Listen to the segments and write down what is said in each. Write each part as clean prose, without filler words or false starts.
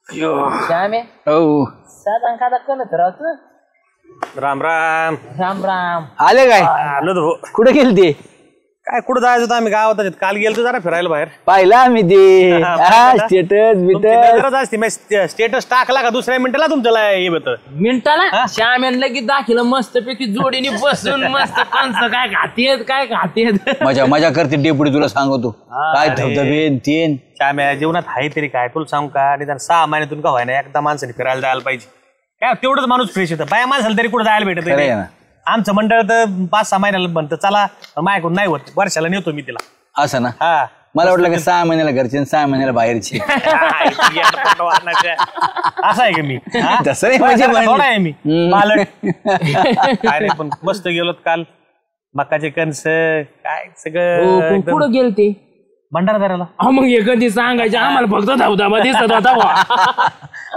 श्यामे हो साधा खादा कळत राहतो. राम राम राम राम. आले काय? आलो तो. कुठे गेल ते? काय कुठं जायचं होतं? आम्ही गावात काल गेलो जरा फिरायला बाहेर. पाहिला आम्ही ते स्टेटस बिटस. स्टेटस टाकला का दुसऱ्या मिनिटाला तुमच्याला हे होतं मिनिटाला श्यामेन लगेच दाखिलं मस्त पैकी जोडीने बसून मस्त कंस काय खातेत मजा मजा करते डेपुटी तुला सांगतो. काय धबधबे तेन श्याम्या जीवनात आहे तरी काय तुला सांगू का? आणि 6 महिन्यातून का व्हायना एकदा माणसाने फिरायला जायला पाहिजे. काय तेवढंच माणूस फ्रेश होतं. बाया माणसाला तरी कुठं जायला भेटत. आमचं मंडळ तर 5-6 महिन्याला बनतं. चला माझ्याकडून नाही होत, वर्षाला नेतो मी तिला. असं ना? हा मला वाटलं की 6 महिन्याला घरचे 6 महिन्याला बाहेरचे. असं आहे का मी? तसं आहे मी अरे पण मस्त गेलो काल. मकाचे कणस काय सगळं. पुढं गेल ते भंडारा करायला. मग हे कधी सांगायचे आम्हाला फक्त धबधबा दिसत होता.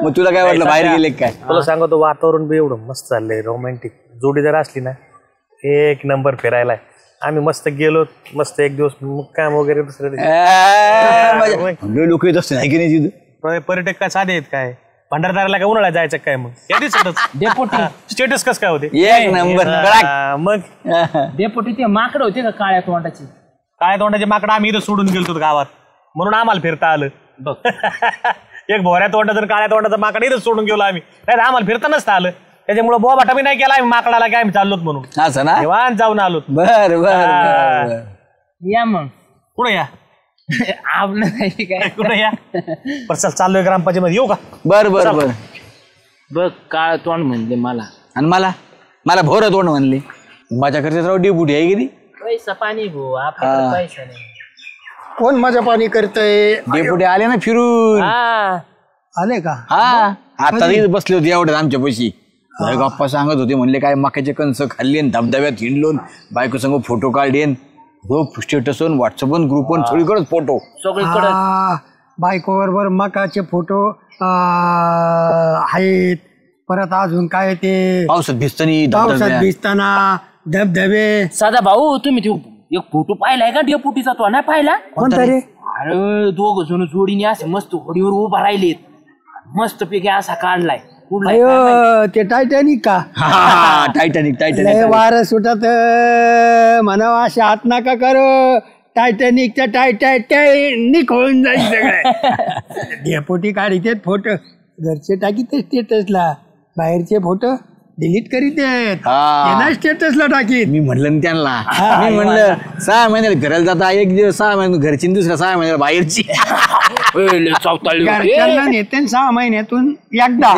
मग तुला काय वाटलं बाहेर गेले काय? तुला सांगतो वातावरण बी एवढं मस्त चाललंय. रोमॅन्टिक जोडी जर असली ना एक नंबर फिरायला. आम्ही मस्त गेलो. मस्त एक दिवस मुक्काम वगैरे दुसऱ्या दिवशी लोक येत असते नाही की नाही तिथं? पर्यटक काय साधे आहेत काय? भंडारदाराला काय उन्हाळ्यात जायचं काय? मग डेपोटी स्टेटस कस काय होते? एक नंबर. मग डेपोटी ते माकड होते का काळ्या तोंडाची? काळ्या तोंडाचे माकड आम्ही इथं सोडून गेलतो गावात म्हणून आम्हाला फिरता आलं. एक भोऱ्या तोंडाचं काळ्या तोंडाचं माकड इथं सोडून गेलो आम्ही. नाही आम्हाला फिरता नसतं आलं. त्याच्यामुळे बोबाटा मी नाही केला आम्ही माकडाला काय आम्ही चाललोत म्हणून. असं ना? निवांत जाऊन आलो. बर बर या मग कुठं या आपलं नाही काय कुठं या पर चल चाललोय ग्रामपंचायत मध्ये येऊ का? बर बर बर. बघ काळ तोंड म्हणले मला आणि मला भोर तोंड म्हणले. माझ्या करते राव डेपुटी आहे की पैसा पाणी भाऊ आपल्याकडे पैसा नाही. कोण माझ्या पाणी करतय? डेपुटी आले ना फिरून. आले का? हा आता बसले होते एवढ्यात आमच्या पैशी. गप्पा सांगत होते. म्हणले काय मकाचे कणस खाल्ले, धबधब्यात हिंडलोन, बायको संग फोटो काढलेन. हो स्टेटस व्हॉट्सअप ग्रुप सगळीकडेच फोटो. सगळीकडे बायको बरोबर मकाचे फोटो आहेत. परत अजून काय ते पावसात भिजताना धबधबे. साधा भाऊ तुम्ही ते एक फोटो पाहिलाय का डेपुटीचा? तो नाही पाहिला? कोणता रे? अरे 2 जण जोडीने असे मस्त होडीवर उभा राहिलेत. मस्त पैकी असा काढलाय. अयो ते टायटॅनिक का? टायटॅनिक वार सुटत म्हणावा अशा हात नका करू. टायटॅनिकच्या टायटॅनिक होऊन जाईल सगळं. डेपोटी काढित फोटो घरचे टाकीत स्टेटसला. बाहेरचे फोटो डिलीट करीत आहेत. स्टेटसला टाकीत. मी म्हणलं ना त्यांना. मी म्हणलं 6 महिन्याला घराला जाता एक दिवस 6 महिने घरची दुसऱ्या 6 महिन्याला बाहेरची. घरच्यांना नेते 6 महिन्यातून एकदा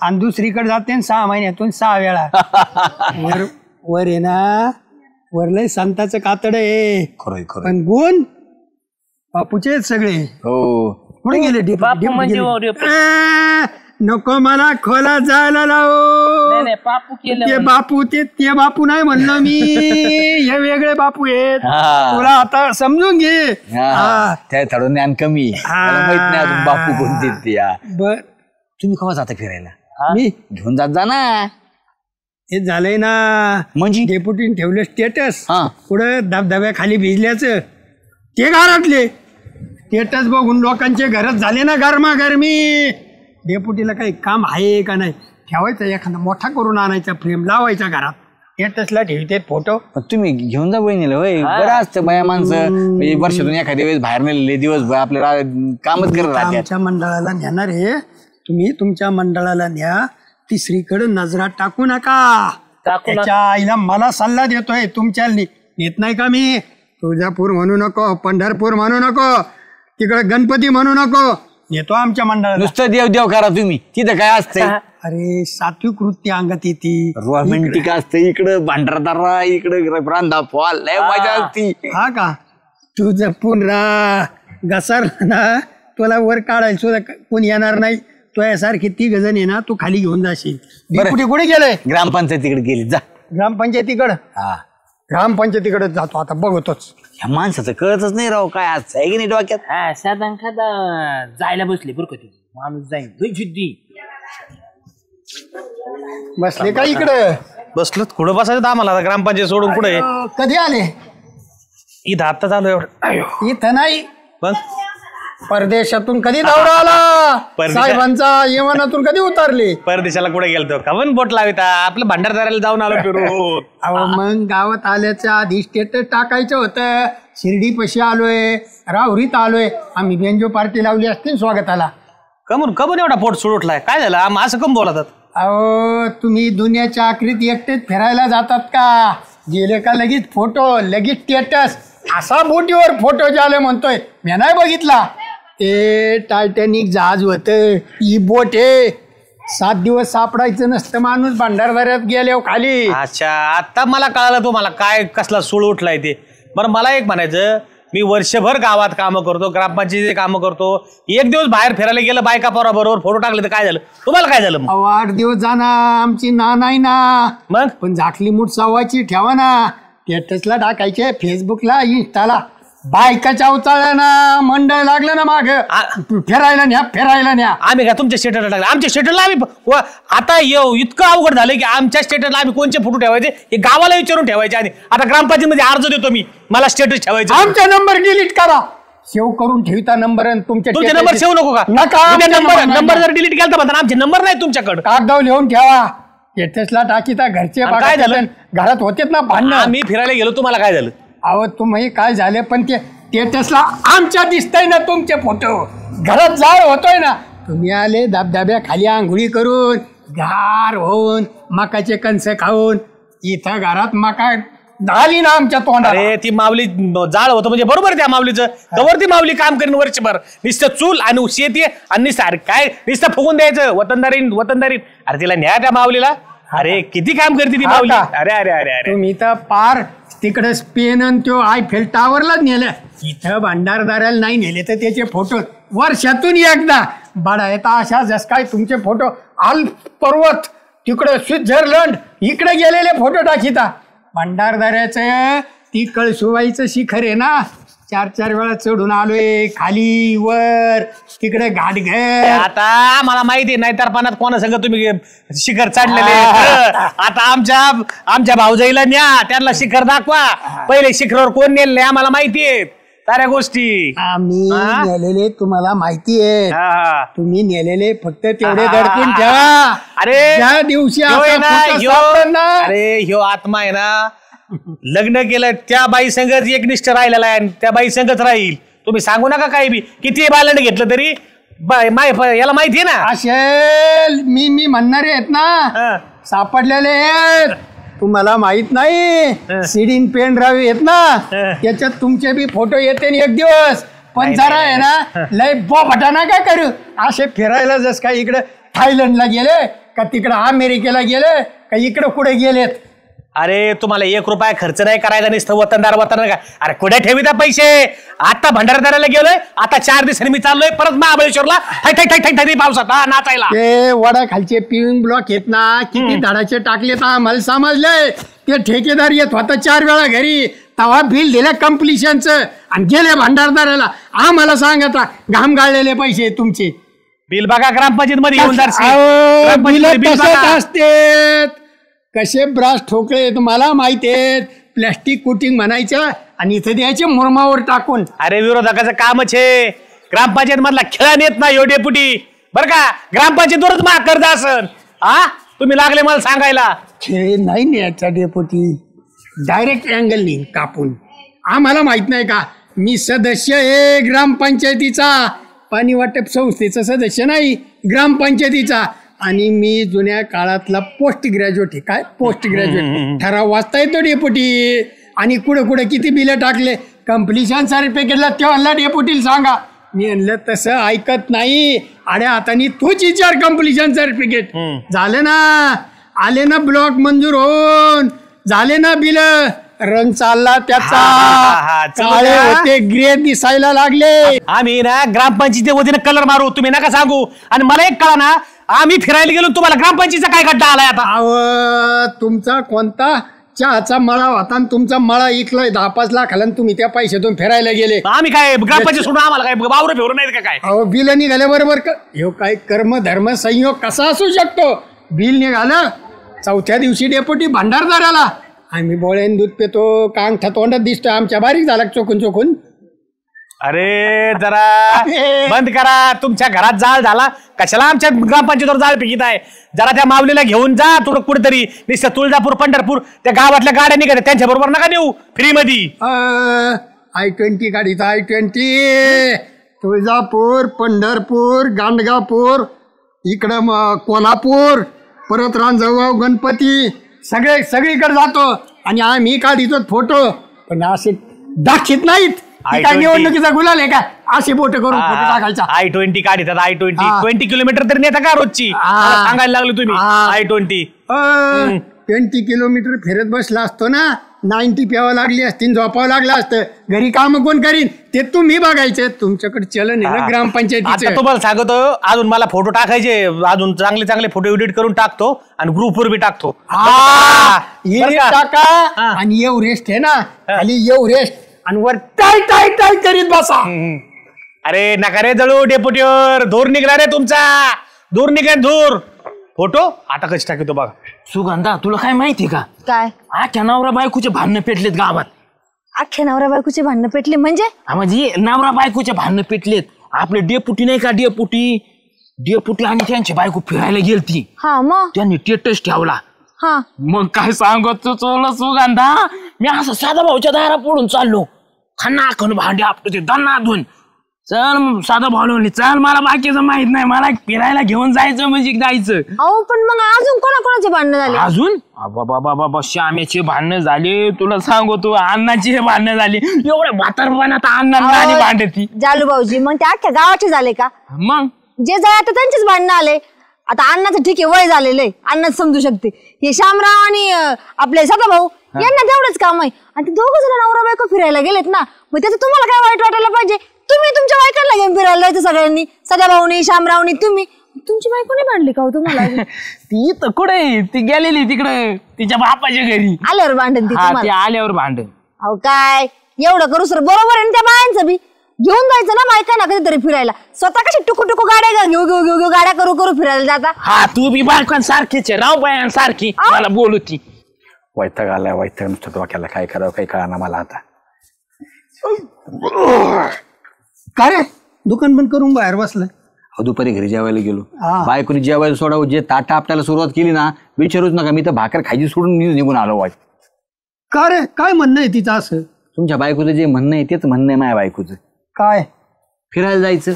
आणि दुसरीकडे जाते 6 महिन्यातून 6 वेळा. वर आहे ना वरलंय संताचं कातड आहे. पण गुण बापूचे सगळे. हो कुठे गेले? बापू म्हणजे नको मला खोला जायला लावू. बापू केलं ते बापू ते बापू नाही म्हणलं मी. हे वेगळे बापू आहेत. तुला आता समजून घे. त्या थोडं ज्ञान कमी. माहित नाही अजून बापू कोणते ते. बर तुम्ही केव्हा जाता फिरायला? मी घेऊन जा ना. हे झालंय ना म्हणजे डेपुटीने ठेवलं स्टेटस. पुढं धबधब्याखाली भिजल्याचं ते घरातले स्टेटस बघून लोकांचे घरात झाले ना गरमागरमी. डेपुटीला काही काम आहे का नाही? ठेवायचं एखादा मोठा करून आणायचा फ्रेम लावायचा घरात. स्टेटसला ठेवते फोटो. तुम्ही घेऊन जा बहिणीला. होय बरं असतं बाया माणसं वर्षातून एखाद्या वेळेस बाहेर नेलेले दिवस आपल्याला कामच करत राहतात. आमच्या मंडळाला नेणार आहे तुम्ही. तुमच्या मंडळाला न्या. तिसरीकडे नजरा टाकू नका. त्याच्या आईला मला सल्ला देतोय. तुमच्या नेत नाही का मी? तुळजापूर म्हणू नको, पंढरपूर म्हणू नको, तिकडे गणपती म्हणू नको. येतो आमच्या मंडळाला. नुसतं देव करा तुम्ही. तिथं काय असतंय? अरे सात्विक वृत्ती अंगात येते. रोमॅन्टिक असतं. इकडं भांडारदारा, इकडं रांधा फॉल लय मजा असती. हा का? तुझं पुन्हा घसार ना तुला वर काढायला सुद्धा कोण येणार नाही. तुझ्यासारखी 3 जण आहे ना. तू खाली घेऊन जाशील. कुठे कुठे गेलंय? ग्रामपंचायतीकडे गेली. जा ग्रामपंचायतीकडं. ग्रामपंचायतीकडे जातो आता. बघतोच ह्या माणसाचं कळतच नाही राव काय आज आहे की नाही डोक्यात. साधा खादा जायला बसले बरं का. माणूस जाईल. बसले का इकडं? बसलो. कुठं बसायचं आम्हाला ग्रामपंचायत सोडून? कुठे कधी आले? इथं आत्ता चालू एवढं. इथं नाही पण परदेशातून कधी दौरा आला, साहेबांचा विमानातून कधी उतरले? परदेशाला कुठे गेलतो का पण बोट लाविता आपलं भंडारदाराला जाऊन आलो फिरू. अहो मग गावात आल्याच्या आधी स्टेटस टाकायचं होतं. शिर्डी पशी आलोय, राहुरीत आलोय. आम्ही बेंजो पार्टी लावली असते स्वागताला. कमून एवढा पोट सुड उठलाय काय झालं असं कम बोलतात? अहो तुम्ही दुनियाच्या आखरीत एकटेच फिरायला जातात का? गेले का लगेच फोटो, लगेच स्टेटस. असा बोटीवर फोटो झाले म्हणतोय, मी नाही बघितला. ते टायटॅनिक जहाज होतं, ही बोट आहे. 7 दिवस सापडायचं नसतं माणूस भंडारदऱ्यात गेले खाली. अच्छा आता मला कळालं तुम्हाला काय कसला सूळ उठलाय ते. बरं मला एक म्हणायचं, मी वर्षभर गावात कामं करतो, ग्रामपंचायतीचे कामं करतो. एक दिवस बाहेर फिरायला गेलं बायका पोराबरोबर फोटो टाकले तर काय झालं? तुम्हाला काय झालं? अहो 8 दिवस जाणार आमची ना नाही ना. मग पण झाकली मूठ सव्वाची ठेवा ना. स्टेटसला टाकायचे, फेसबुकला, इंस्टाला. बायकाच्या अवचाळ्या ना मंडळ लागलं ना माग, फिरायला न्या. आम्ही का तुमच्या स्टेटसला टाकलं? आमच्या स्टेटसला आम्ही आता इतकं अवघड झालं की आमच्या स्टेटसला आम्ही कोणते फोटो ठेवायचे हे गावाला विचारून ठेवायचे. आणि आता ग्रामपंचायतीमध्ये अर्ज देतो मी, मला स्टेटस ठेवायचं. आमचा नंबर डिलीट करा. सेव्ह करून ठेवता नंबर. तुमचे नंबर सेव्ह नको का? नंबर जर डिलीट केला तर म्हणतात आमचे नंबर नाही तुमच्याकडे. कागदाव लिहून ठेवा. स्टेटसला टाकीता घरचे काय झालं? घरात होतेत ना भांडणं. आम्ही फिरायला गेलो तुम्हाला काय झालं? अहो तुम्ही काय झाले पण ते स्टेटसला आमच्या दिसतंय ना तुमचे फोटो. घरात जाळ होतोय ना. तुम्ही आले धबधब्या खाली आंघोळी करून, गार होऊन, मकाचे कणस खाऊन. इथं घरात मका झाली ना आमच्या तोंडात. अरे ती माऊली जाळ होतं म्हणजे बरोबर त्या माऊलीचं कवर ती माऊली काम करीन वर्षभर. नुसतं चूल आणि शेती आणि नुसतं काय नुसतं फुगून द्यायचं वतनदारीन. अरे तिला न्या त्या माऊलीला. अरे किती काम करते ती माऊली. अरे अरे अरे अरे तुम्ही तर पार तिकडे स्पेन आणि तो आयफेल टावरलाच नेलं. इथं भंडारदाराला नाही नेले तर त्याचे फोटो वर्षातून एकदा बडा येता. अशा जस काय तुमचे फोटो आल पर्वत तिकडे स्वित्झर्लंड इकडे गेलेले फोटो टाकीता. भंडारदाऱ्याचं ती कळसुबाईचं शिखर आहे ना, 4 वेळा चढून आलोय खाली वर. तिकडे घाटघर. आता मला माहिती नाही तर पानात कोणा संग तुम्ही शिखर चढलेले. आता आमच्या भाऊजाईला न्या, त्यांना शिखर दाखवा. पहिले शिखरावर कोण नेले आम्हाला माहितीये साऱ्या गोष्टी. आम्ही नेलेले तुम्हाला माहिती आहे. तुम्ही नेलेले फक्त तेवढे दडकून ठेवा. अरे ज्या दिवशी अरे ह्यो आत्मा आहे ना, लग्न केलं त्या बाई संगच एकनिष्ठ राहिलेला आहे. त्या बाई संगच राहील. तुम्ही सांगू नका काही बी. किती बालंड घेतलं तरी याला माहिती आहे ना. असेल मी म्हणणारे आहेत ना, सापडलेले आहेत. तुम्हाला माहित नाही सीडीन पेन ड्राईव्ह येत ना, त्याच्यात तुमचे बी फोटो येते एक दिवस. पण जरा आहे ना लय बोफटा नका करू. असे फिरायला जस काय इकडे थायलंडला गेले का, तिकडे अमेरिकेला गेले का, इकडे कुठे गेलेत. अरे तुम्हाला 1 रुपया खर्च नाही करायचा नुसतं वतनदार का. अरे कुठे ठेवीता पैसे? आता भंडारदाराला गेलोय. आता 4 दिवसांनी मी चाललोय परत महाबळेश्वरला पावसात नाचायला. ते वडा खालचे पिविंग ब्लॉक येत ना, किती झाडाचे टाकले तर आम्हाला समजलंय. ते ठेकेदार येत होता 4 वेळा घरी, तवा बिल दिलं कम्प्लिशनचं आणि गेले भंडारदाराला. आम्हाला सांगता घाम गाळलेले पैसे तुमचे. बिल बघा ग्रामपंचायत मध्ये असते. कसे ब्रास ठोकळे तुम्हाला माहिती आहेत. प्लॅस्टिक कोटिंग म्हणायचं आणि इथे द्यायचे मुरमावर टाकून. अरे विरोधकाचं कामच आहे. ग्रामपंचायत मधला खेळा नेत ना यो डेपुटी बरं का. ग्रामपंचायतवरच माग कर्ज असन. तुम्ही लागले मला सांगायला. खेळ नाही न्यायचा डेपुटी, डायरेक्ट अँगलनी कापून. आम्हाला माहित नाही का, मी सदस्य आहे ग्रामपंचायतीचा. पाणी वाटप संस्थेचा सदस्य नाही, ग्रामपंचायतीचा. आणि मी जुन्या काळातला पोस्ट ग्रॅज्युएट आहे. काय पोस्ट ग्रॅज्युएट ठराव वाचता येतो डेपुटी. आणि कुठे किती बिलं टाकले कम्प्लिशन सर्टिफिकेटला तेव्हा डेपुटीला सांगा. मी म्हणलं तसं ऐकत नाही. अरे आता तूच विचार कम्प्लिशन सर्टिफिकेट झालं ना, आले ना ब्लॉक मंजूर होऊन, झाले ना बिल, रंग चालला त्याचा, काळे होते ग्रे दिसायला लागले. आम्ही ना ग्रामपंचायती वतीने कलर मारू, तुम्ही नका सांगू. आणि मला एक कळा ना, आम्ही फिरायला गेलो तुम्हाला ग्रामपंचायतीचा काय गड्डा आलाय आता. तुमचा कोणता चहाचा मळा होता आणि तुमचा मळा इकलोय 10-5 लाखाला, तुम्ही त्या पैशातून फिरायला गेले. आम्ही काय ग्रामपंचायत सोडून आम्हाला काय वावर फिरून नाही का काय? अहो बिल निघाल्या बरोबर ह्यो काय कर्म धर्म संयोग कसा असू शकतो. बिल निघालं 4थ्या दिवशी डेपुटी भंडारदाराला. आम्ही बोळ्यान दूध पितो, कांगठा तोंडात दिसतोय आमच्या, बारीक झाला चोखून. अरे जरा बंद करा, तुमच्या घरात जाळ झाला, कशाला आमच्या ग्रामपंचायतीवर जाळ पिकीत आहे. जरा त्या माऊलीला घेऊन जा थोडं कुठेतरी, नुसतं तुळजापूर पंढरपूर त्या गावातल्या गाड्या निघत त्यांच्या बरोबर नका देऊ फ्री मध्ये. I-20 गाडीचा I-20 तुळजापूर, पंढरपूर, गांडगापूर, इकडं कोल्हापूर, परत रांजणगाव, गणपती सगळीकडे जातो आणि आम्ही काढितो फोटो, पण असे दाखीत नाहीत. काय निवडणुकीचा गुलाल आहे का असे बोट करून फोटो टाकायचा. I-20 काढतात I-20 20 किलोमीटर तरी नेता का रोजची, सांगायला लागलो तुम्ही. I-20 20 किलोमीटर फिरत बसला असतो ना, 90 प्यावं लागली असती, झोपावं लागलं असतं. घरी काम कोण करीन ते तुम्ही बघायचे. तुमच्याकडे चलन आहे ना ग्रामपंचायतीचं. आता तुम्हाला सांगतो, अजून मला फोटो टाकायचे, अजून चांगले चांगले फोटो एडिट करून टाकतो आणि ग्रुपवर बी टाकतो. टाका आणि एव्हरेस्ट आहे ना, खाली एव्हरेस्ट आणि वर टाय टाय टाय करीत बसा. अरे नका रे जळू डेपुटीवर, धूर निघला रे तुमचा, धूर निघेल धूर. फोटो आता कशी टाकतो बघा. सुगंधा तुला काय माहिती का, काय आख्या नवरा बायकोचे भांडणं पेटलेत गावात. अख्ख्या नवरा बायकोचे भांडणं पेटले म्हणजे? म्हणजे नवरा बायकोचे भांडणं पेटलेत. आपले डेपुटी नाही का, डेपुटी आणि त्यांची बायको फिरायला गेलती. हा मग त्यांनी स्टेटस ठेवला. हा मग काय सांगत सुगंधा, मी असं साधा भाऊच्या दारा पडून चाललो, खन भांडे आपलं ते दन्नाधून. चल साधा भाऊ, चल मला बाकीचं माहित नाही, मला फिरायला घेऊन जायचं म्हणजे जायचं. अहो पण मग अजून कोणाकोणाचे भांडणं झाले? अजून बाबा श्यामेचे भांडणं झाले, तुला सांगतो अण्णाचे भांडणं झाले. एवढ्या म्हातारपणात अण्णा भांडती. जालू भाऊजी मग ते अख्ख्या गावाचे झाले का? मग जे झाले आता त्यांचेच भांडणं आले. आता अण्णाचं ठीक आहे, वय झालेलं आहे, अण्णाच समजू शकते. हे शामराव आणि आपले सदा भाऊ यांना तेवढंच काम आहे. आणि ते दोघं जण नवरा बायको फिरायला गेलेत ना, मग त्याचं तुम्हाला काय वाईट वाटायला पाहिजे? तुम्ही तुमच्या बायकांना घेऊन फिरायला जायचं सगळ्यांनी, सदा भाऊनी शामरावनी. तुम्ही तुमची बायको नाही भांडली का हो तुम्हाला? ती तर कुठे, ती गेलेली तिकडे तिच्या बापाच्या घरी. आल्यावर भांडण ती तुम्हाला? ती आल्यावर भांडण. अहो काय एवढं करू सर, बरोबर आहे ना. त्या बायांचं बी घेऊन जायचं ना बायकांना कधीतरी फिरायला. स्वतः कशी टुकू टुकू गाड्या घेऊ घेऊ घेऊ घेऊ गाड्या करू करू फिरायला जाता. हा तू बी बायकांसारखीच आहे, राव बायांसारखी मला बोलती. वैताग आलाय, वैताग नुसतं डोक्याला. काय करावं काही कळाना मला आता. का रे दुकान बंद करून बाहेर बसलं? दुपारी घरी जेवायला गेलो, बायकोनी जेवायला सोडावं, जे ताटा आपल्याला सुरुवात केली ना, विचारूच नका. मी तर भाकर खायची सोडून निघून आलो. वाईट का रे, काय म्हणणं आहे तिचं असं? तुमच्या बायकोचं जे म्हणणं आहे तेच म्हणणं आहे माझ्या बायकोचं. काय? फिरायला जायचं.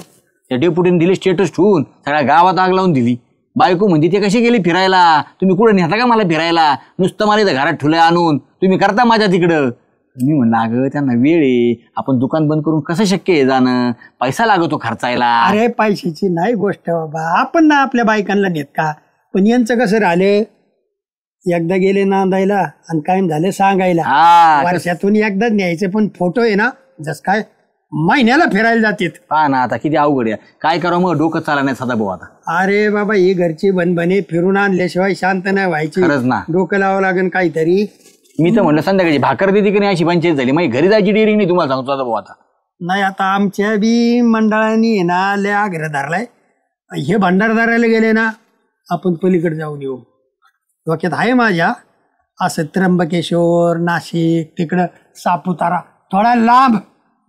त्या डेपुटीने दिले स्टेटस ठेवून, सगळ्या गावात आग लावून दिली. बायको म्हणते ते कशी गेली फिरायला, तुम्ही कुठं नेता का मला फिरायला, नुसतं मला इथं घरात ठेवलंय आणून, तुम्ही करता माझ्या तिकडं. मी म्हणलं अगं त्यांना वेळ आहे, आपण दुकान बंद करून कसं शक्य आहे जाणं, पैसा लागतो खर्चायला. अरे पैशाची नाही गोष्ट बाबा, आपण ना आपल्या बायकांना नेत का. पण यांचं कसं राहिलं, एकदा गेले नांदायला आणि कायम झाले सांगायला. वर्षातून एकदाच न्यायचे, पण फोटो आहे ना जस काय महिन्याला फिरायला जातात. पहा ना आता किती अवघड आहे. काय करावं मग, डोकं चाला नाही सदा भाऊ आता. अरे बाबा ही घरची बनबने फिरून आणल्याशिवाय शांत नाही व्हायची. खरंच ना, डोकं लावावं लागेल काहीतरी. मी तर म्हणलं संध्याकाळची भाकर देते की नाही अशी पंचायत झाली. मग घरी जायची डेअरिंग नाही, तुम्हाला सांगतो सदा भाऊ आता. नाही आता आमच्या बी मंडळाने ना लय आग्रह धरलाय, हे भंडारदाराला गेले ना आपण पलीकडे जाऊन येऊ. डोक्यात आहे माझ्या असं त्र्यंबकेश्वर, नाशिक, तिकडं सापुतारा, थोडा लांब.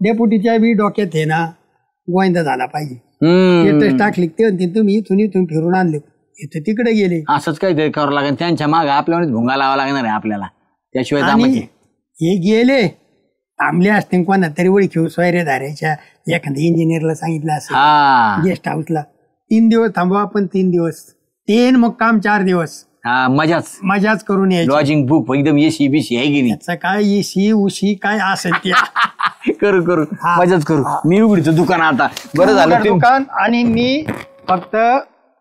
डेपुटीच्या बी डोक्यात आहे ना गोविंदा झाला पाहिजे. स्टेटस टाकली ते तुम्ही इथून फिरून आणले, इथं तिकडे गेले. असंच काहीतरी करावं लागेल. त्यांच्या मागे आपल्याला भुंगा लावा लागणार आहे आपल्याला, त्याशिवाय जमायचे. हे गेले थांबले असते कोणा तरी ओळखी सोयरे धारायच्या, एखाद्या इंजिनियरला सांगितलं असं गेस्ट हाऊसला 3 दिवस थांबवा आपण, 3 दिवस 3 मग काम 4 दिवस. मजाच करून यायची. लॉजिंग बुक एकदम एसी बीसी आहे की नाही, काय एसी उशी काय असेल ते करू मजाच करू. मी उघडीचं दुकान आता. बरं झालं दुकान. आणि मी फक्त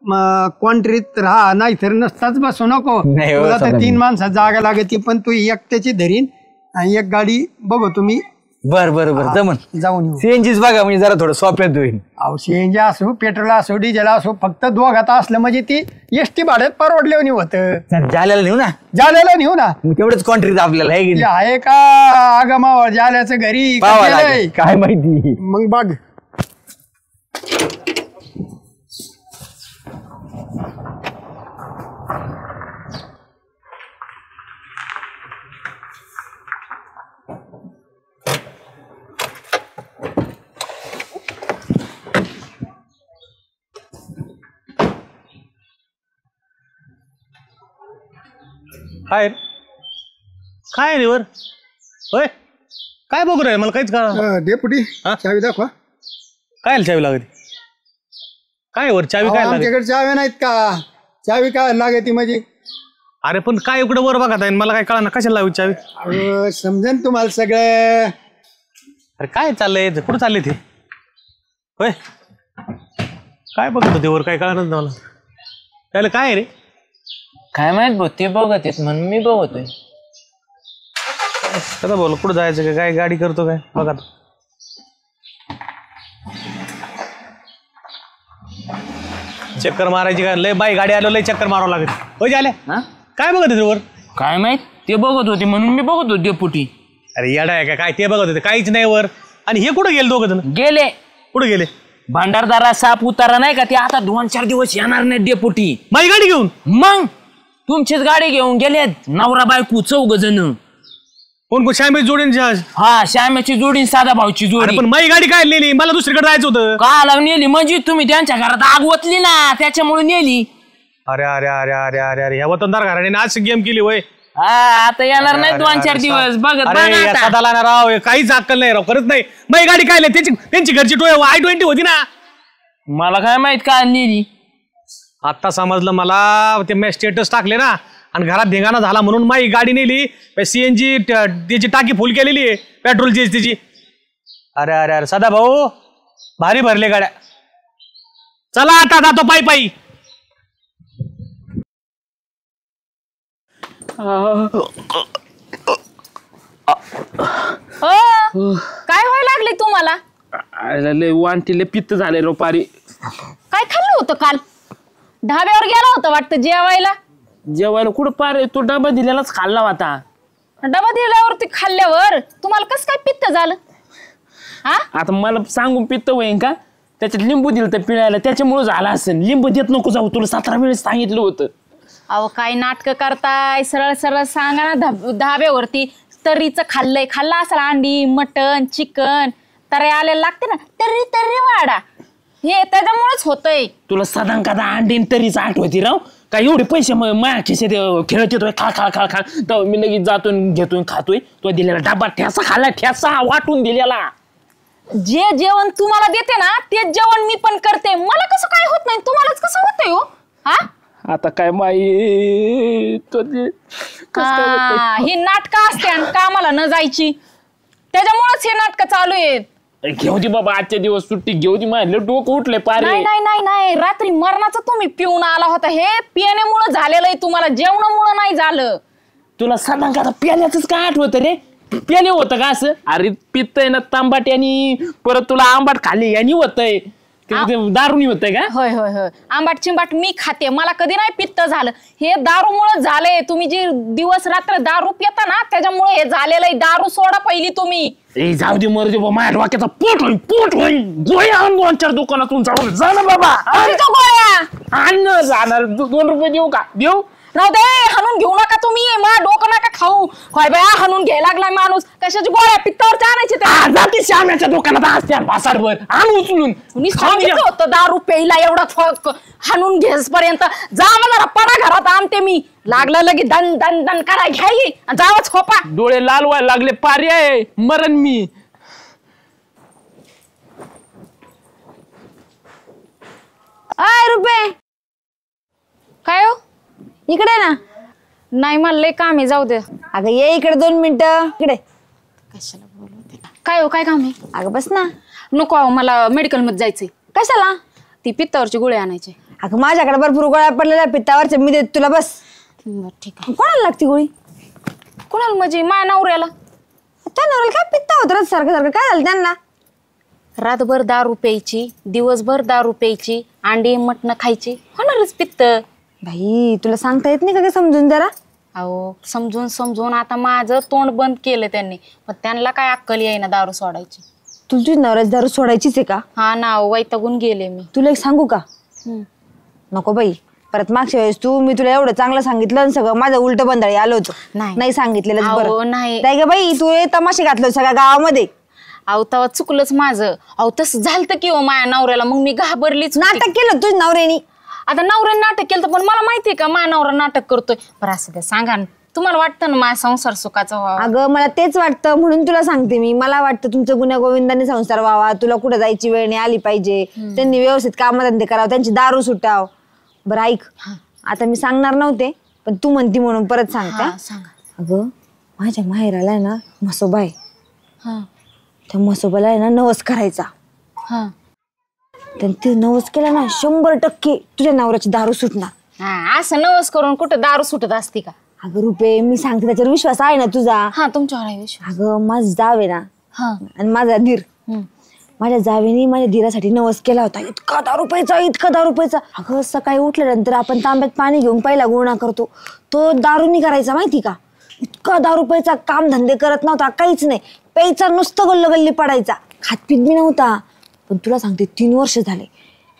क्वांट्रीत राहा, नाही तर नसताच बसू नको. तुला तर 3 माणसात जागा लागते, पण तू एकट्याची धरीन आणि एक गाडी बघू तुम्ही. बरं जमन, जाऊन येऊ. सीएनजीच बघा म्हणजे जरा थोडं सोप्यात होईल. सीएनजी असो, पेट्रोल असो, डिझेल असो, फक्त दोघात असलं म्हणजे ती एसटी भाड्यात परवडल्याने होतं. जाल्याला नेऊ ना, जाल्याला नेऊ ना, तेवढंच क्वांट्रीत आपल्याला आहे का आगमावर जाल्याचं घरी काय माहिती. मग बघ काय काय रे वर होय काय बघू रे मला काहीच का डेपुटी हा? चावी दाखवा. काय चावी लागते काय वर चावी काय लागते आमच्याकडे चाव्या नाहीत का? चावी काय लागते म्हणजे? अरे पण काय इकडे वर बघत आहे मला काय कळणार कशाला लावी चावी समजेन तुम्हाला सगळं. अरे काय चाललंय कुठं चालले ते होय काय बघत होते वर काय कळणार मला त्याला काय रे काय माहित भाऊ ते बघत आहेत म्हणून मी बघतोय. कसा बोल कुठं जायचं काय गाडी करतो काय बघा चक्कर मारायची काय लय बाई गाडी आलो लय चक्कर मारावं लागेल हो झाले काय बघत होते वर काय माहित ते बघत होते म्हणून मी बघत होते डेपुटी. अरे येडा आहे काय ते बघत होते काहीच नाही वर आणि हे कुठं गेले दोघं जण गेले कुठं गेले भांडारदारा साप उतारा नाही का ते आता 2-4 दिवस येणार नाही डेपुटी. माझी गाडी घेऊन मग तुमचीच गाडी घेऊन गेलेत नवरा बायको 4 जण. कोण श्यामी जोडीन हा श्यामाची जोडी साधा भाऊची जोडी. पण माझी गाडी काय नेली मला दुसरीकडे जायचं होतं काला नेली म्हणजे तुम्ही त्यांच्या घरात आग ओतली ना त्याच्यामुळे नेली. अरे अरे अरे अरे अरे अरे ह्या वतनदार घराने आज गेम केली होय हा आता येणार नाही 2-4 दिवस बघत बघा अरे आता. सदाला ना राव हे काहीच अक्कल नाही राव करत नाही माझी गाडी काय नाही त्यांची घरची I-20 होती ना मला काय माहित का नेली. आता समजलं मला ते मी स्टेटस टाकले ना आणि घरात धिंगाणा झाला म्हणून माझी गाडी नेली CNG त्याची टाकी फुल केलेली आहे पेट्रोलची तिची. अरे अरे अरे सदा भाऊ भारी भरले गाड्या चला आता जातो पायी पायी. काय व्हायला लागले तुम्हाला? लय वांटीले पित्त झाले रो पारी. काय खाल्लं होतं काल? ढाब्यावर गेला होता वाटतं जेवायला. जेवायला कुठं पारे तो डबा दिलेलाच खाल्ला होता. डबा दिल्यावरती खाल्ल्यावर तुम्हाला कसं काय पित्त झालं? हा आता मला सांगून पित्त होईन का? त्याच्यात लिंबू दिलं तर पिळायला त्याच्यामुळे झाला असेल. लिंबू देत नको जाऊ तुला 17 वेळेस सांगितलं होतं. अहो काय नाटकं करताय सरळ सरळ सांगा ना. धाब्यावरती तर्रीचं खाल्लं असेल अंडी मटन चिकन तरी आलेलं लागते ना तर्री वाडा हे त्याच्यामुळेच होतंय. तुला साधारण का अंडीन तरीच आठवती राव काय एवढे पैसे माझ्या खिशात खेळत येतोय खा तर मी लगेच जातो घेतोय खातोय. तो दिलेला डबा ठ्यासा खाल्ला ठ्यासा वाटून दिलेला. जे जेवण तुम्हाला देते ना ते जेवण मी पण करते. मला कसं काय होत नाही तुम्हालाच कसं होतंय हो? हा आता काय माई तो ही नाटकं असते आणि कामाला न जायची त्याच्यामुळेच हे नाटकं चालू आहेत. घेऊ दे बाबा आजच्या दिवस सुट्टी घेऊ दे. माझं डोकं उठले पारे. नाही रात्री मरणाचं तुम्ही पिऊन आला होता. हे पिण्यामुळे झालेलं आहे तुम्हाला जेवणामुळे नाही झालं. तुला साधारण का आता प्याल्याच काय आठवत रे? प्याले होतं का असं? अरे पित्त आहे ना तांबाट आणि परत तुला आंबाट खाली यांनी होतंय दारुनी होतंय का? होय आंबाट चिंबाट मी खाते मला कधी नाही पित्त झालं. हे दारूमुळे झालंय. तुम्ही जे दिवस रात्र दारू पिता ना त्याच्यामुळे हे झालेलं आहे. दारू सोडा पहिली तुम्ही. जाऊ दे मर दे माझ्या डोक्याचा पोट होईल गोळ्या आण 2-4 दुकानातून जाऊ जा ना बाबा. गोळ्या आण जाणार 2 रुपये देऊ का? देऊ राहू दे. हाणून घेऊ नका तुम्ही. मला डोकं नका खाऊ. होय बाया हाणून घ्यायला लागलाय माणूस. कशाची गोळ्या पित्तावरती आणायचे जाते श्याम्याच्या दुकानात असत्या भासाडवर आण उचलून. मी सांगितलं होतं दारू प्यायला एवढा हाणून घेस पर्यंत जा मला पडा घरात आणते मी. लागलं लगे दन दन दन करा घ्याई जावच खोपा. डोळे लाल व्हायला लागले पार्याय मरण मी. रुपये काय हो इकडे ना. नाही मला लय काम आहे जाऊ दे. अगं ये इकडे 2 मिनिटं इकडे. कशाला बोलवते काय हो काय काम आहे? अगं बस ना. नको अहो मला मेडिकल मध्ये जायचंय. कशाला? ती पित्तावरची गोळी आणायची. अगं माझ्याकडे भरपूर गोळ्या पडलेल्या पित्तावरच्या मी देते तुला बस. ठीक आहे. कोणाला लागते गोळी? कोणाला म्हणजे माझ्या नवऱ्याला. त्या नवऱ्याला काय पित्ता होत सारखं काय झालं त्यांना? रातभर दारू प्यायची दिवसभर दारू प्यायची अंडी मटण खायची होणारच पित्त. भाई तुला सांगता येत नाही का समजून जरा? अहो समजून आता माझं तोंड बंद केलं त्यांनी. पण त्यांना काय अक्कल येईना दारू सोडायची. तुझी नवऱ्याची दारू सोडायचीच आहे का? हा ना वैतागून गेले मी. तुला एक सांगू का? नको बाई परत मागच्या वेळेस मी तुला एवढं चांगलं सांगितलं आणि सगळं माझं उलट बंधाळी आलं होतं. नाही सांगितलेलं बरं नाही ग बाई. तू तमाशे घातलं सगळ्या गावामध्ये. अहो तेव्हा चुकलंच माझं. अहो तसं झालं की हो माझ्या नवऱ्याला. मग मी घाबरलीच. नाटक केलं तुझ्या नवऱ्यानी. आता नवऱ्याने नाटक केलं पण मला माहितीये का माझ्या नवरा नाटक करतोय. बरं असं द्या सांगा तुम्हाला वाटतं ना माझा संसार सुखाचा व्हावा. अगं मला तेच वाटतं म्हणून तुला सांगते मी. मला वाटतं तुमचं गुन्ह्या गोविंदाने संसार व्हावा, तुला कुठं जायची वेळ नाही आली पाहिजे, त्यांनी व्यवस्थित कामधंदे करावं, त्यांची दारू सुटाव. बरं ऐक, आता मी सांगणार नव्हते पण तू म्हणती म्हणून परत सांगता. सांगा. अगं माझ्या माहेराला आहे ना म्हसोबा आहे. हा त्या म्हसोबाला आहे ना नवस करायचा. हा तर ते नवस केला ना 100% तुझ्या नवऱ्याची दारू सुटणार. हा असं नवस करून कुठं दारू सुटत असते का? अगं रुपे मी सांगते त्याच्यावर विश्वास आहे ना तुझा? हा तुमच्यावर आहे विश्वास. अगं माझं जाव आहे ना हा आणि माझा धीर, माझ्या जावेने माझ्या धीरासाठी नवस केला होता. इतका दारू प्यायचा, इतका दारू प्यायचा. अगं सकाळी उठल्यानंतर आपण तांब्यात पाणी घेऊन पहिला गुळणा करतो, तो दारूनी करायचा माहिती का? इतका दारू प्यायचा, काम धंदे करत नव्हता, काहीच नाही, प्यायचा नुसतं गल्ली पडायचा, खातपीत बी नव्हता. पण तुला सांगते 3 वर्ष झाले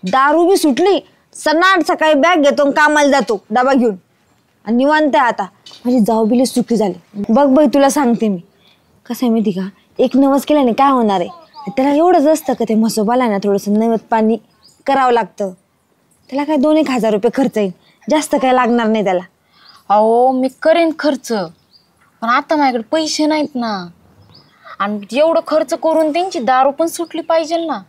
दारू बी सुटली. सनाट सकाळी बॅग घेतो आणि कामाला जातो डबा घेऊन आणि निवांत आहे आता. माझी जाऊबिले सुखी झाली. बघ बाई तुला सांगते मी कसं आहे माहिती का, एक नवस केल्याने काय होणार आहे, त्याला एवढंच असतं का ते म्हसोबाला ना थोडंसं नैवेद्य पाणी करावं लागतं. त्याला काय 2-1 हजार रुपये खर्च येईल, जास्त काय लागणार नाही त्याला. अहो मी करेन खर्च पण आता माझ्याकडे पैसे नाहीत ना, आणि एवढं खर्च करून त्यांची दारू पण सुटली पाहिजे ना.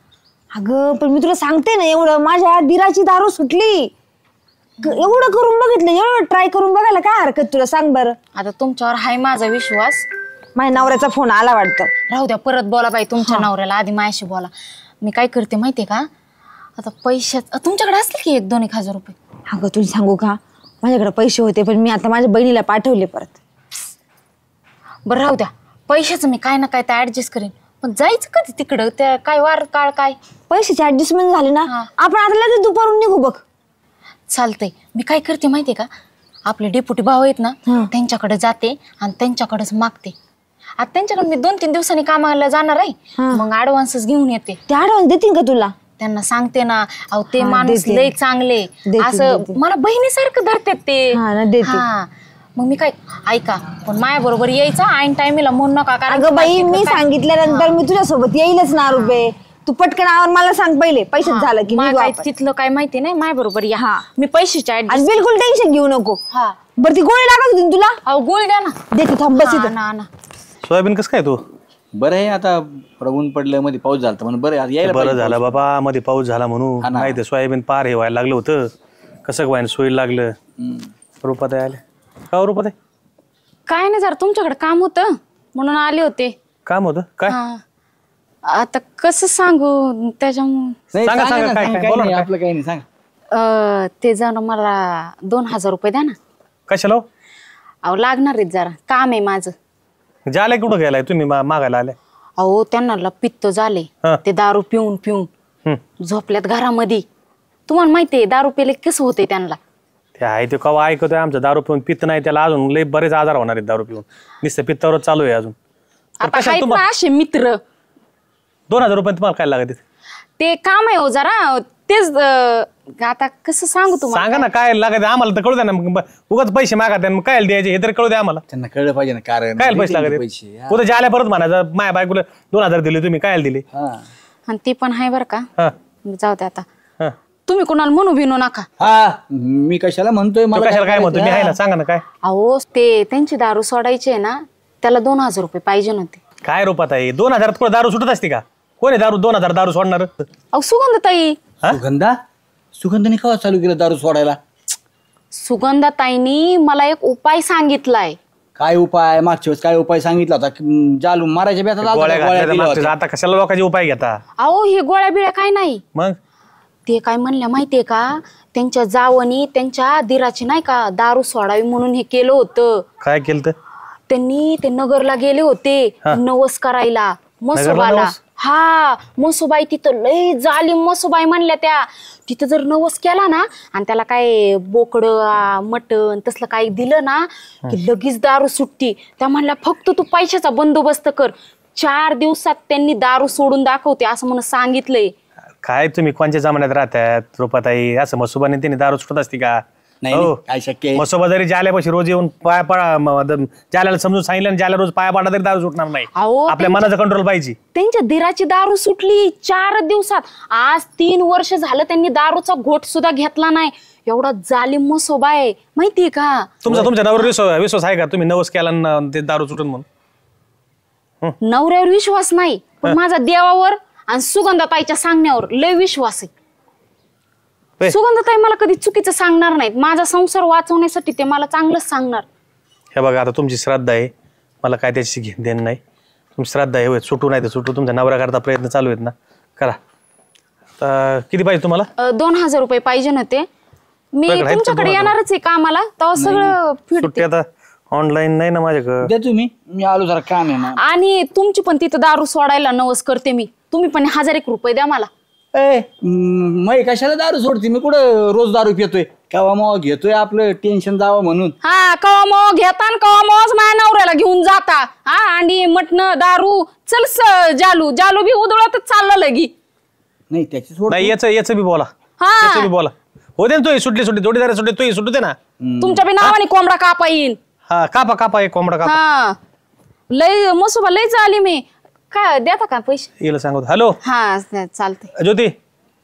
अगं पण मी तुला सांगते ना, एवढं माझ्या दिराची दारू सुटली. एवढं करून बघितलं, एवढं ट्राय करून बघायला काय हरकत तुला, सांग बरं. आता तुमच्यावर हाय माझा विश्वास. माझ्या नवऱ्याचा फोन आला वाटतं. राहू द्या, परत बोला बाई तुमच्या नवऱ्याला, आधी माझ्याशी बोला. मी काय करते माहितीये का, आता पैशात तुमच्याकडे असतील की 1-2 हजार रुपये? अगं तुला सांगू का, माझ्याकडे पैसे होते पण मी आता माझ्या बहिणीला पाठवले परत. बरं राहू द्या, पैशाचं मी काय ना काय तर ऍडजस्ट करेन, पण जायचं कधी तिकडं, त्या काय वार काळ काय पैशाची ऍडजस्टमेंट झाली ना, आपण आता लगेच दुपारून निघू बघ. चालतंय. मी काय करते माहितीये का, आपले डेपुटी भाऊ आहेत ना त्यांच्याकडे जाते आणि त्यांच्याकडेच मागते. आता त्यांच्याकडे मी 2-3 दिवसांनी कामाला जाणार आहे, मग ऍडव्हान्सच घेऊन येते. ते ऍडव्हान्स देतील का तुला? त्यांना सांगते ना, अहो ते माणूस लय चांगले, असं मला बहिणीसारखं धरतात ते. हा मग मी काय ऐका, पण माझ्या बरोबर यायचं ऐन टायमीला म्हणू नका. अगं बाई मी सांगितल्यानंतर मी तुझ्यासोबत येईलच ना रुपये. तू पटकन आवर मला सांग पहिले, पैशात झालं की काय तिथलं काय माहिती नाही, माझ्या बरोबर या. मी पैशाच्या आणि बिलकुल टेन्शन घेऊ नको. हा बरं ती गोळी लागत होती तुला? अहो गोळी द्या ना. देते थांब, बस इथं. ना. सोयाबीन कसं काय तू? बरं आहे, आता थोडं ऊन पडलं, मध्ये पाऊस झाला म्हणून बरं आहे, यायला बरं झालं बाबा, मध्ये पाऊस झाला म्हणून. नाही तर सोयाबीन पार हे व्हायला लागलं होतं. कसं व्हायला सोयी लागलं. रुपात आले का? रुपात काय नाही, जरा तुमच्याकडे काम होतं म्हणून आले होते. काम होतं काय? आता कसं सांगू त्याच्यामुळे. सांगा आपलं काही नाही, सांग. ते जण मला 2 हजार रुपये द्या ना. कशाला? अहो लागणार आहेत, जरा काम आहे माझं. झालंय कुठं गेलाय तुम्ही मागायला आले? अहो त्यांना पित्त झाले, ते दारू पिऊन पिऊन झोपल्यात घरामध्ये. तुम्हाला माहितीये दारू पिले कसं होते त्यांना. ते आहे ते कवा ऐकतोय आमचं, दारू पिऊन पित्त नाही त्याला, अजून लय बरेच आजार होणार आहेत दारू पिऊन. नुसतं पित्तावरच चालू आहे अजून. आता आहेत ना असे मित्र. 2 हजार रुपये तुम्हाला काय लागत? ते काम आहे हो जरा, तेच आता कसं सांगू तुम्हाला. सांगा ना काय लागत आम्हाला, तर कळू द्या ना. उगाच पैसे मागत मग काय द्यायचे हे तरी कळू द्या आम्हाला. त्यांना कळलं पाहिजे ना कारण काय पैसे लागत. उद्या जे आल्या परत म्हणायचं माझ्या बायकोला 2 हजार दिले तुम्ही, काय दिले. आणि ते पण आहे बरं का. जाऊ दे आता, हा तुम्ही कोणाला म्हणू बिनू नका. हा मी कशाला म्हणतोय, मला कशाला काय म्हणतो मी आहे ना, सांगा ना काय. अहो ते त्यांची दारू सोडायची आहे ना, त्याला 2 हजार रुपये पाहिजे नव्हते. काय रूपात आहे 2 हजार कुठं दारू सुटत असते का? कोणी दारू 2 हजार दारू सोडणार? अहो सुगंधताई. सुगंधाने केव्हा चालू केलं दारू सोडायला? सुगंधाताईनी मला एक उपाय सांगितलाय. काय उपाय? मागच्या वेळेस काय उपाय सांगितला होता? जालू मारायच्या बेतात आता कशाला लोकांचे उपाय घेता? अहो हे गोळ्या बिळ्या काय नाही. मग ते काय म्हणल्या माहितीये का, त्यांच्या जावनी त्यांच्या दिराची नाही का दारू सोडावी म्हणून हे केलं होतं. काय केलं? त्यांनी ते नगरला गेले होते नवस करायला मसोबाला. हा मसोबाई तिथं लय जालिम मसोबाई म्हणल्या त्या. तिथं जर नवस केला ना आणि त्याला काय बोकडं मटण तसलं काही दिलं ना की लगेच दारू सुटती. त्या म्हणल्या फक्त तू पैशाचा बंदोबस्त कर. 4 दिवसात त्यांनी दारू सोडून दाखवते असं म्हणून सांगितलंय. काय तुम्ही कोणत्या जमान्यात राहतात रूपाताई? असं मसुबाने त्यांनी दारू सुटत असते का? नाही हो. नाही, काय शक्य आहे मसोबा जरी जाल्यापाशी रोज येऊन पाया पडा जाल्याला समजून सांगितलं आणि ज्याला रोज पाया पडा तरी दारू सुटणार नाही. अहो, आपल्या मनाचा कंट्रोल पाहिजे. त्यांच्या धीराची दारू सुटली 4 दिवसात. आज 3 वर्ष झालं त्यांनी दारूचा घोट सुद्धा घेतला नाही. एवढा जालिम मसोबा आहे माहितीये का. तुमच्या नवऱ्यावर विश्वास आहे का तुम्ही नवस केला न ते दारू सुटून म्हणून? नवऱ्यावर विश्वास नाही पण माझा देवावर आणि सुगंधाताईच्या सांगण्यावर लय विश्वास आहे. होय. सुगंधाताई मला कधी चुकीचं सांगणार नाहीत. माझा संसार वाचवण्यासाठी ते मला चांगलंच सांगणार. हे बघा आता तुमची श्राद्ध आहे, मला काय त्याची घेणं देणं नाही. तुमची श्राद्ध आहे होय, सुटू नाही तर सुटू. तुमच्या नवऱ्याकरता प्रयत्न चालू आहेत ना, करा. आता किती पाहिजे तुम्हाला? 2000 रुपये पाहिजे नव्हते. मी तुझ्याकडे आहेत का तुमच्याकडे 2000? येणारच आहे कामाला तेव्हा सगळं सुट्टी फिरते. आता ऑनलाईन नाही ना माझ्याकडे. द्या तुम्ही, मी आलो जरा काम आहे ना. आणि तुमची पण तिथं दारू सोडायला नवस करते मी. तुम्ही पण 1001 रुपये द्या मला. मग कशाला दारू सोडते, मी कुठं रोज दारू पितोय. केव्हा मग घेतोय आपलं टेन्शन जावं म्हणून. हा कवा मग घेता कवा मग माझ्या नवऱ्याला घेऊन जाता. हा अंडी मटण दारू चल जालू जालू बी उधळतच चाललं लगी. नाही त्याची सोड. नाही याचं बी बोला, हा. याचं बी बोला. हो दे ना तू सुटली जोडीदार सुटली तू सुटू दे ना. तुमच्या बी नावाने कोंबडा कापा येईन. हा कापा एक कोंबडा कापा. हा लय मसोबा लय झाली मी. काय देता का पैसे? येलं सांगतो. हॅलो हा चालतंय. ज्योती,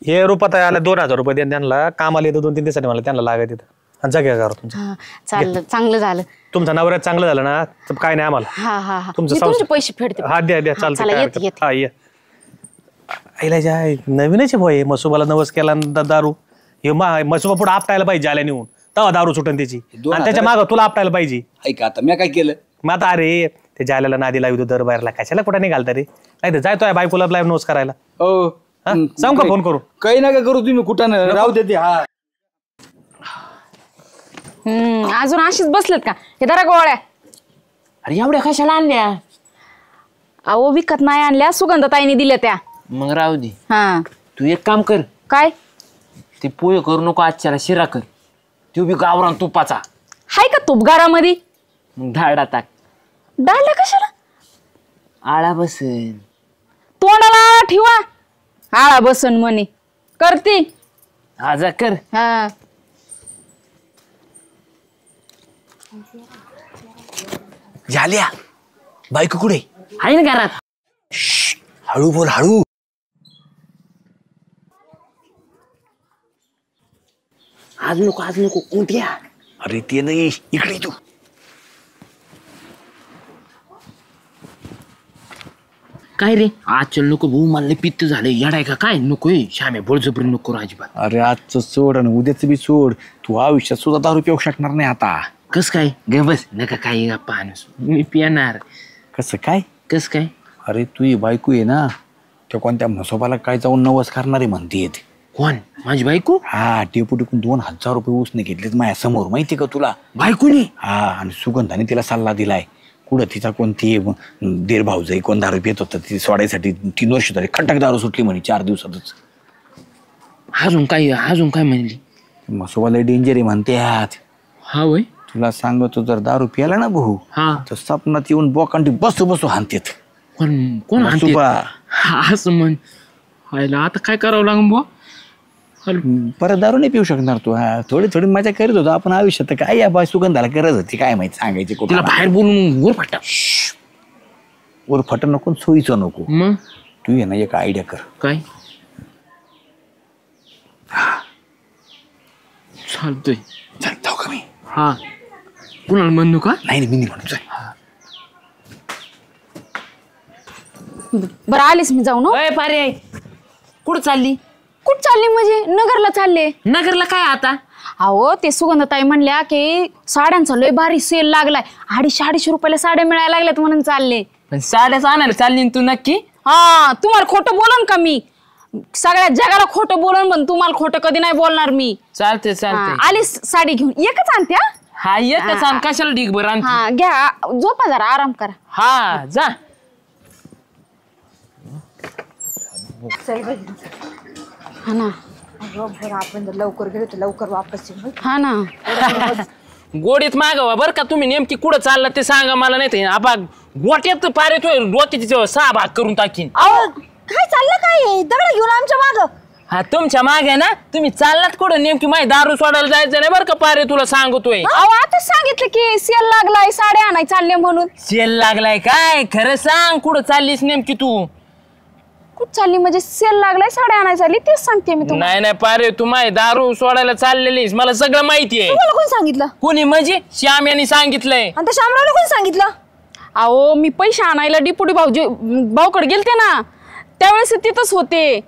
हे रुपात आल्या 2000 रुपये द्या त्यांना. कामाला येतो 2-3 दिवसांनी मला त्यांना लागायचं तिथं. आणि जाग्या करा तुमच्या. हा चाललं चांगलं झालं. तुमचा नवऱ्यात चांगलं झालं ना तर काय नाही आम्हाला. हा हा हा तुमचं मी तुमचे संसार- पैसे फेडते. हा द्या हा, चालतं. चला, काय येते, हरकत- येते. हा ये. आईला जाय नवीनच आहे मसोबाला नवस केला आणि दारू. हे मसोबा पुढे आपटायला पाहिजे आल्या नेऊन तेव्हा दारू सुटन त्याची. 2000 आणि त्याच्या मागं तुला आपटायला पाहिजे. ऐका आता मी काय केलं. मग आता अरे ते जायला नादी लावतो दर बाहेरला कशाला कुठं निघालता रे. नाही तर जायतोय बायकोला लाईव्ह नोस करायला. हो हा? सांगू का फोन करू? काही नका करू तुम्ही, कुठं राहू देते. हा अजून अशीच बसलेत का? हे जरा गोळ्या. अरे एवढ्या कशाला आणल्या? अहो विकत नाही आणल्या, सुगंधताईने दिल्या त्या. मग राहू दे. हा तू एक काम कर, काय ते पोहे करू नको, आजच्याला शिरा कर. तो बी गावरान तुपाचा. हाय का तूप घरामध्ये? मग धाडा टाक. डाळला कशाला? आळा बसेन. तोंडाला आळा ठेवा. आळा बसन म्हणे करते. आजा कर. हा झाल्या बायको कुठे? आहे ना घरात. हळू बोल हळू. आज नको कोणत्या? अरे ते नाही, इकडे तू. काय रे आज चल नको भाऊ, मला पित्त झालं. येडाय का काय? नकोय श्यामे, बळजबरी नको करू अजिबात. अरे आजचं सोड आणि उद्याचं बी सोड. तू आयुष्यात सुद्धा दारू पिऊ शकणार नाही आता. कस काय? ग बस नका काय गप्पा आणूस, मी पिणार. कसं काय? कस काय? अरे तू ही बायको आहे ना, त्या कोणत्या म्हसोबाला काय जाऊन नवस करणारे म्हणतेत. कोण? माझी बायको? हा डेपुटीकडून 2000 रुपये उसने घेतलेत माझ्या समोर, माहिती का तुला? बायकोनी? हा आणि सुगंधाने तिला सल्ला दिलाय. कुठं तिचा कोणती देर भाऊजाई कोण दारू पित होता ती सोडायसाठी 3 वर्ष झाली. खटक दारू सुटली म्हणे 4 दिवसातच. अजून काय म्हणली? म्हसोबाला डेंजर आहे म्हणतात. हा वय. तुला सांगतो, जर दारू प्याला ना भाऊ हा तर सपनात येऊन बोकांडी बसू हानतेत. कोण हाणते? म्हसोबा. हा, असं म्हण. हायला आता काय करावं लागेल बुवा? परत दारू नाही पिऊ शकणार तू. हा थोडी मजा करत होतो आपण आयुष्यात. तर काय या बाय सुगंधाला करत होती काय माहिती, सांगायची तिला कुठं बाहेर बोलून वर फाटा. वर फट नको, सोयीचं नको. मग तू ये ना एक आयडिया कर. काय? चालतोय. चल जाऊ का मी? हा कुणाला म्हणू का? नाही मी नाही म्हणतो. चल. बरं आलीस मी जाऊन. अय पारे, कुठं चालली? कुठं चालली म्हणजे? नगरला चालले. नगरला काय आता? अहो ते सुगंधताई म्हणल्या की साड्यांचा लय भारी सेल लागलाय. 250 रुपयाला साड्या मिळायला लागल्यात म्हणून चालले. पण साड्याच आणायला चालली ना तू नक्की? हा तुम्हाला खोटं बोलन का मी? सगळ्या जगाला खोटं बोलन पण तुम्हाला खोटं कधी नाही बोलणार मी. चालते हा, चालते. आलीस साडी घेऊन. एकच आणते हा? हा येतच आण, कशाला ढीग बरं आणते? हा घ्या, झोपा जरा आराम करा. हा जा. हा ना आपण जर लवकर गेलो तर लवकर वापस येऊ. हा ना. गोडीत मागवा बरं का. तुम्ही नेमकी कुठं चालला ते सांगा मला. नाही ते आबा गोट्यात पारे तो डोक्याची 6 भाग करून टाकीन. अहो काय चाललं काय? दगड घेऊन आमच्या माग. हा तुमच्या मागे ना तुम्ही चाललात कुठं नेमकी माहिती दारू सोडायला जायचं नाही बरं का पारे तुला सांगतोय. अहो आता सांगितलं की सेल लागलाय साड्या आणाय चालले म्हणून. सेल लागलाय काय खरं सांग कुठं चाललीस नेमकी तू. कुठं चालली म्हणजे सेल लागलाय साड्या आणाय चालली तेच सांगते मी तुम्हाला. नाही पारे तू माहिती दारू सोडायला चाललेलीस मला सगळं माहिती आहे. तुम्हाला कोण सांगितलं? कोणी म्हणजे श्याम यांनी सांगितलंय. आणि त्या शामरावला कोण सांगितलं? अहो मी पैसे आणायला डिपुटी भाऊकडे गेलते ना त्यावेळेस तिथंच होते.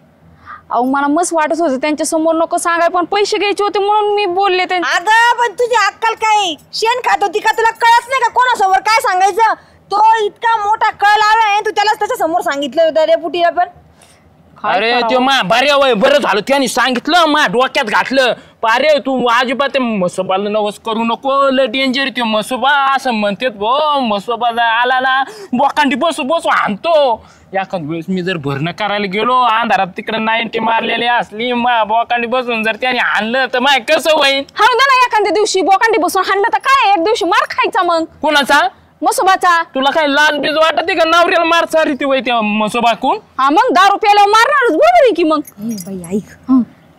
अहो मला मस्त वाटत होतं त्यांच्या समोर नको सांगाय पण पैसे घ्यायचे होते म्हणून मी बोलले त्यांना. अगं पण तुझी अक्कल काय शेण खात होती का? तुला कळत नाही का कोणासमोर काय सांगायचं? तो इतका मोठा कळ लावलाय तू त्याला त्याच्या समोर सांगितलं होतं रे पुटीला पण. अरे ते बरे वय बरं झालं त्यांनी सांगितलं मा डोक्यात घातलं. पारे तू अजिबात ते मसोबाला नवस करू नको लय डेंजर ते मसोबा असं म्हणतात भो. मसोबा आला ना बोकांडी बसू बसू आणतो. एखाद वेळेस मी जर भरणं करायला गेलो अंधारात तिकडे 90 मारलेली असली मा बोकांडी बसून जर त्याने आणलं तर माय कसं होईल. हा ना एखाद्या दिवशी बोकांडी बसून हाणलं तर काय एक दिवशी मार खायचा मग. कोणाचा? मसोबाचा. तुला काय लाल बीज वाटत का नवऱ्याला मार चारी वय त्या मसोबा कोण. हा मग दारू प्यायला मारणारच बरोबर आहे की मग. बाई ऐक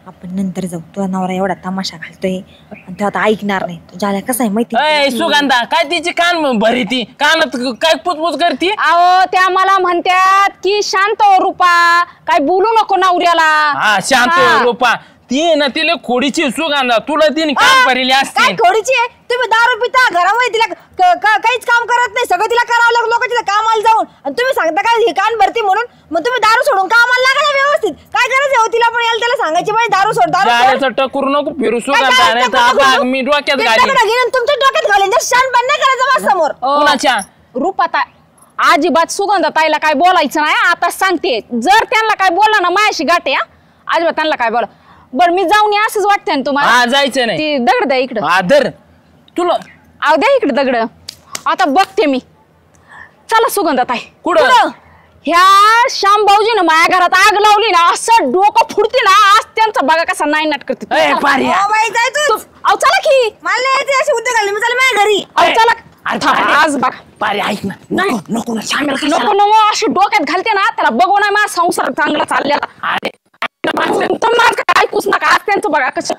आपण नंतर जाऊ. तुझा नवरा एवढा तमाशा घालतोय आणि तो आता ऐकणार नाही. तुझ्याला कसं आहे माहिती? सुगंधा काय तिची कान भरी ती कानात काय पुचपुच करती. अहो त्या मला म्हणतात की शांत हो रूपा काय बोलू नको नवऱ्याला. हा शांत रूपा ती ना तिला खोडीची सुगंधा तुला तिने काम भरली असते. काय खोडीची आहे? तुम्ही दारू पिता घरामध्ये तिला काहीच काम करत नाही. सगळं तिला करावं लागलं लोक तिला कामाला जाऊन आणि तुम्ही सांगता काय हे कान भरती म्हणून. मग तुम्ही दारू सोडून कामाला लागा ना व्यवस्थित. काय गरज आहे तिला पण यायला त्याला सांगायची पाहिजे दारू सोड दारू सोड. टकरू नको फिरू सुगंधा नाही तर मी डोक्यात घालीन. तुमच्या डोक्यात घालीन. शानपण नाही करायचं माझ्या समोर. कोणाच्या? रूपाता अजिबात सुगंधा ताईला काय बोलायचं नाही आता सांगते. जर त्यांना काय बोला ना मायाशी गाठे अजिबात त्यांना काय बोला. बरं मी जाऊन असंच वाटतंय ना तुम्हाला. हा जायचं नाही. ती दगड द्या इकडं. आदर तुला अहो द्या इकडे दगड. आता बघते मी. चला सुगंधा ताई. कुठं? ह्या श्याम भाऊजीनं माझ्या घरात आग लावली ना असं डोकं फुटते ना आज त्यांचा बघा कसा नाही नाट करते. हो बाई, जाय तू. अहो चला की. मला नाही यायचे असे उद्योग घालले. मी चला माझ्या घरी. अहो चला आज बघा. पारे ऐक ना नको नको ना श्यामेला नको कशाला? नको अशी डोक्यात घालते ना त्याला बघू नाही माझा संसार चांगला चाललेला. अरे ऐकूच नका आज त्यांचं बघा कसं